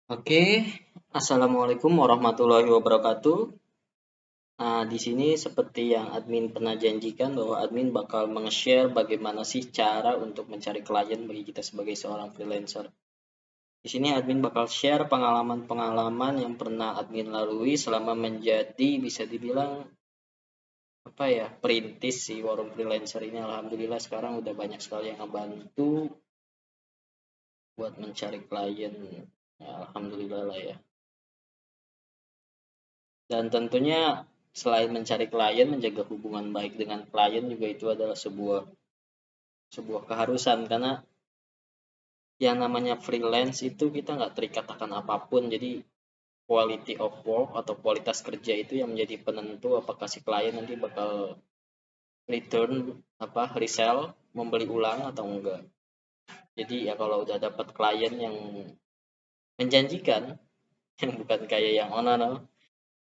Oke, Assalamualaikum warahmatullahi wabarakatuh. Nah, di sini seperti yang admin pernah janjikan bahwa admin bakal meng-share bagaimana sih cara untuk mencari klien bagi kita sebagai seorang freelancer. Di sini admin bakal share pengalaman-pengalaman yang pernah admin lalui selama menjadi bisa dibilang apa ya, perintis si warung freelancer ini. Alhamdulillah sekarang udah banyak sekali yang ngebantu buat mencari klien. Ya, alhamdulillah lah ya. Dan tentunya selain mencari klien, menjaga hubungan baik dengan klien juga itu adalah sebuah sebuah keharusan karena yang namanya freelance itu kita nggak terikat akan apapun. Jadi quality of work atau kualitas kerja itu yang menjadi penentu apakah si klien nanti bakal return resell, membeli ulang atau enggak. Jadi ya kalau udah dapat klien yang menjanjikan, yang bukan kayak yang ono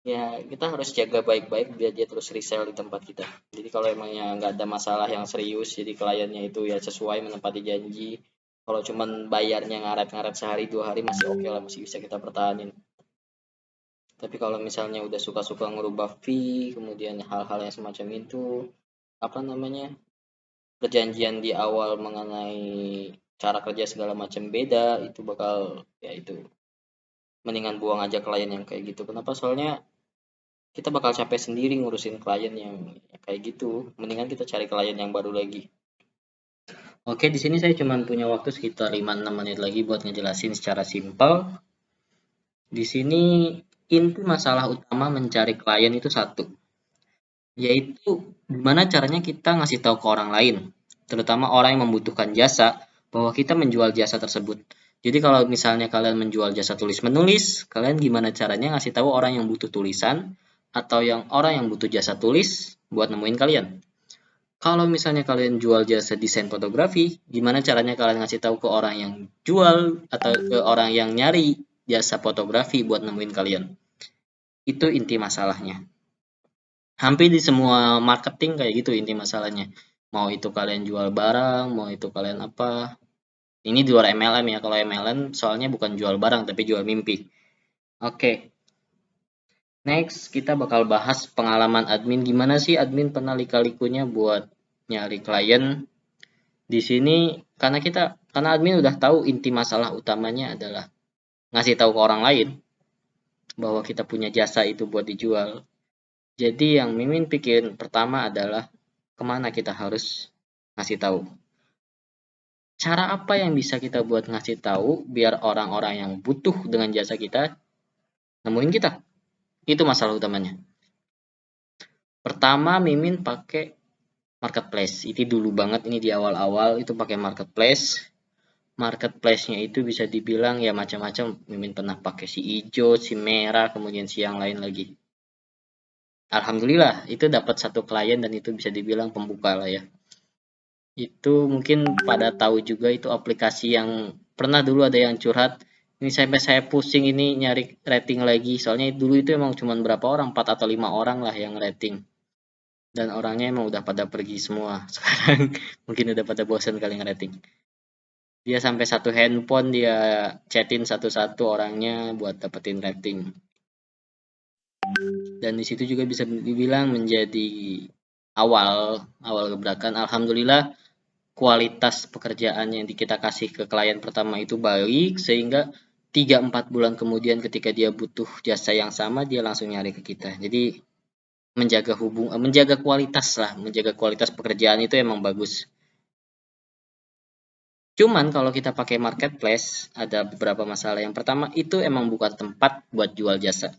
ya kita harus jaga baik-baik biar dia terus resell di tempat kita. Jadi kalau emangnya nggak ada masalah yang serius, jadi kliennya itu ya sesuai menepati janji. Kalau cuman bayarnya ngaret-ngaret sehari 2 hari masih oke lah, masih bisa kita pertahanin. Tapi kalau misalnya udah suka-suka ngerubah fee, kemudian hal-hal yang semacam itu, apa namanya, perjanjian di awal mengenai cara kerja segala macam beda, itu bakal ya itu mendingan buang aja klien yang kayak gitu. Kenapa? Soalnya kita bakal capek sendiri ngurusin klien yang kayak gitu. Mendingan kita cari klien yang baru lagi. Oke, di sini saya cuma punya waktu sekitar 5-6 menit lagi buat ngejelasin secara simpel. Di sini inti masalah utama mencari klien itu satu, yaitu gimana caranya kita ngasih tahu ke orang lain, terutama orang yang membutuhkan jasa, bahwa kita menjual jasa tersebut. Jadi kalau misalnya kalian menjual jasa tulis menulis, kalian gimana caranya ngasih tahu orang yang butuh tulisan atau yang orang yang butuh jasa tulis buat nemuin kalian. Kalau misalnya kalian jual jasa desain fotografi, gimana caranya kalian ngasih tahu ke orang yang jual atau ke orang yang nyari jasa fotografi buat nemuin kalian. Itu inti masalahnya. Hampir di semua marketing kayak gitu inti masalahnya. Mau itu kalian jual barang, mau itu kalian apa. Ini di luar MLM ya. Kalau MLM soalnya bukan jual barang tapi jual mimpi. Oke, next kita bakal bahas pengalaman admin. Gimana sih admin pernah lika-likunya buat nyari klien. Di sini karena admin udah tahu inti masalah utamanya adalah ngasih tahu ke orang lain bahwa kita punya jasa itu buat dijual. Jadi yang Mimin pikirin pertama adalah kemana kita harus ngasih tahu. Cara apa yang bisa kita buat ngasih tahu biar orang-orang yang butuh dengan jasa kita nemuin kita? Itu masalah utamanya. Pertama, Mimin pakai marketplace. Itu dulu banget, ini di awal-awal itu pakai marketplace. Marketplace-nya itu bisa dibilang ya macam-macam. Mimin pernah pakai si hijau, si merah, kemudian si yang lain lagi. Alhamdulillah, itu dapat satu klien dan itu bisa dibilang pembuka lah ya. Itu mungkin pada tahu juga itu aplikasi yang pernah dulu ada yang curhat. Ini sampai saya pusing ini nyari rating lagi. Soalnya dulu itu emang cuma berapa orang, 4 atau 5 orang lah yang rating. Dan orangnya emang udah pada pergi semua. Sekarang mungkin udah pada bosan kali ngerating. Dia sampai satu handphone dia chatin satu-satu orangnya buat dapetin rating. Dan di situ juga bisa dibilang menjadi awal awal gebrakan. Alhamdulillah kualitas pekerjaan yang kita kasih ke klien pertama itu baik sehingga 3-4 bulan kemudian ketika dia butuh jasa yang sama dia langsung nyari ke kita. Jadi menjaga kualitas lah, menjaga kualitas pekerjaan itu emang bagus. Cuman kalau kita pakai marketplace ada beberapa masalah. Yang pertama itu emang bukan tempat buat jual jasa.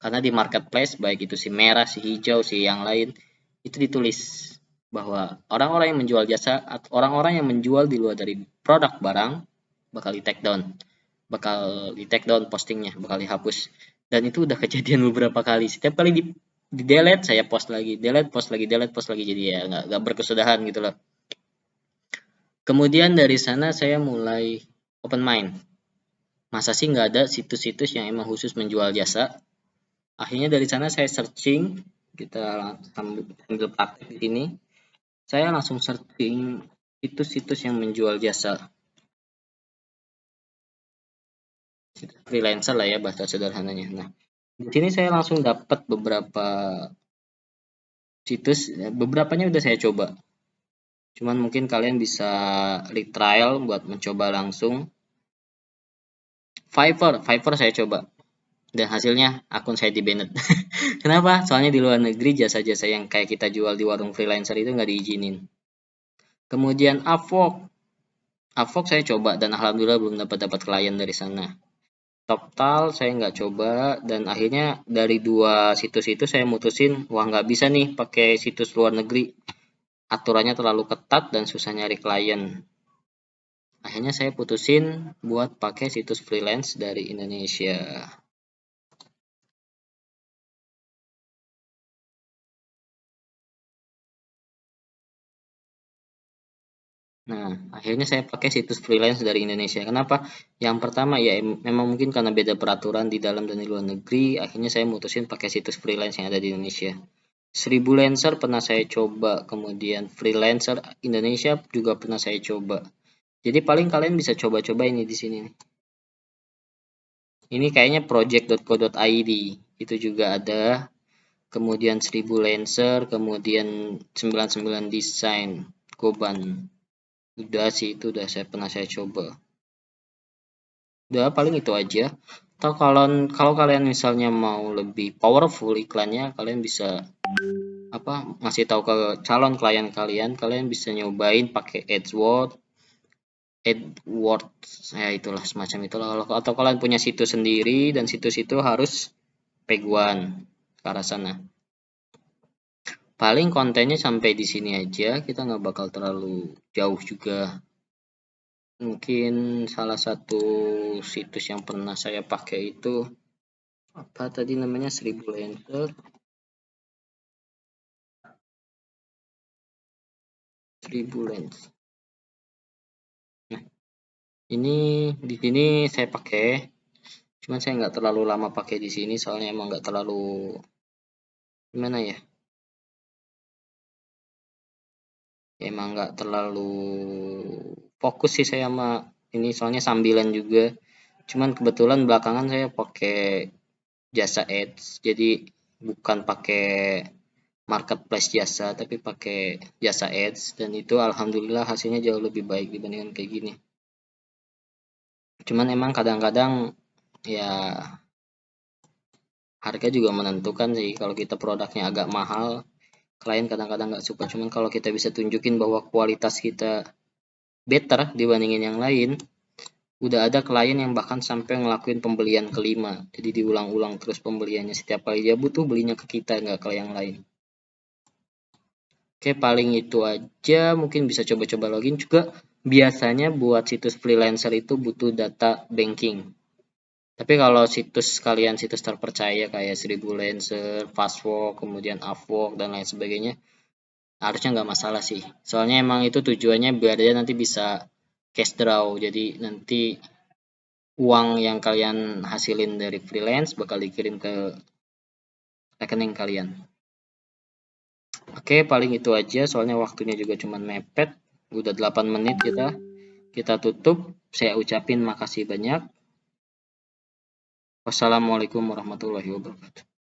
Karena di marketplace baik itu si merah, si hijau, si yang lain itu ditulis bahwa orang-orang yang menjual jasa atau orang-orang yang menjual di luar dari produk barang bakal di take down, postingnya, bakal dihapus. Dan itu udah kejadian beberapa kali. Setiap kali di delete saya post lagi, delete post lagi, delete post lagi, jadi ya nggak berkesudahan gitu loh. Kemudian dari sana saya mulai open mind. Masa sih nggak ada situs-situs yang emang khusus menjual jasa? Akhirnya dari sana saya searching, kita sambil praktek di sini. Saya langsung searching situs-situs yang menjual jasa. freelancer lah ya bahasa sederhananya. Nah, di sini saya langsung dapat beberapa situs, beberapanya udah saya coba. Cuman mungkin kalian bisa retrial buat mencoba langsung. Fiverr saya coba. Dan hasilnya akun saya di-banned. Kenapa? Soalnya di luar negeri jasa-jasa yang kayak kita jual di warung freelancer itu nggak diizinin. Kemudian Upwork saya coba dan alhamdulillah belum dapat klien dari sana. Total saya nggak coba dan akhirnya dari dua situs itu saya mutusin wah nggak bisa nih pakai situs luar negeri, aturannya terlalu ketat dan susah nyari klien. Akhirnya saya putusin buat pakai situs freelance dari Indonesia. Nah, akhirnya saya pakai situs freelance dari Indonesia. Kenapa? Yang pertama ya memang mungkin karena beda peraturan di dalam dan di luar negeri, akhirnya saya mutusin pakai situs freelance yang ada di Indonesia. 1000 Lancer pernah saya coba, kemudian freelancer Indonesia juga pernah saya coba. Jadi paling kalian bisa coba-coba ini di sini. Ini kayaknya project.co.id, itu juga ada. Kemudian 1000 Lancer, kemudian 99 Design, Goban. Udah sih, itu udah pernah saya coba. Udah paling itu aja. Atau kalau kalian misalnya mau lebih powerful iklannya, kalian bisa ngasih tahu ke calon klien kalian bisa nyobain pakai AdWords, ya itulah semacam itulah. Atau kalian punya situs sendiri dan situs itu harus peguan ke arah sana. Paling kontennya sampai di sini aja, kita nggak bakal terlalu jauh juga. Mungkin salah satu situs yang pernah saya pakai itu apa tadi namanya 1000 Lancer. 1000 Lancer. Nah, ini di sini saya pakai, cuman saya nggak terlalu lama pakai di sini soalnya emang nggak terlalu gimana ya, emang nggak terlalu fokus sih saya sama ini soalnya sambilan juga. Cuman kebetulan belakangan saya pakai jasa ads, jadi bukan pakai marketplace jasa tapi pakai jasa ads dan itu alhamdulillah hasilnya jauh lebih baik dibandingkan kayak gini. Cuman emang kadang-kadang ya harga juga menentukan sih, kalau kita produknya agak mahal klien kadang-kadang nggak suka. Cuman kalau kita bisa tunjukin bahwa kualitas kita better dibandingin yang lain, udah ada klien yang bahkan sampai ngelakuin pembelian kelima, jadi diulang-ulang terus pembeliannya, setiap kali dia butuh belinya ke kita nggak ke yang lain. Oke, paling itu aja, mungkin bisa coba-coba login juga. Biasanya buat situs freelancer itu butuh data banking, tapi kalau situs kalian situs terpercaya kayak 1000 Lancer, Fastwork, kemudian Upwork dan lain sebagainya, harusnya nggak masalah sih. Soalnya emang itu tujuannya biar dia nanti bisa cash draw. Jadi nanti uang yang kalian hasilin dari freelance bakal dikirim ke rekening kalian. Oke, paling itu aja soalnya waktunya juga cuma mepet. Udah 8 menit kita tutup. Saya ucapin makasih banyak. Wassalamualaikum warahmatullahi wabarakatuh.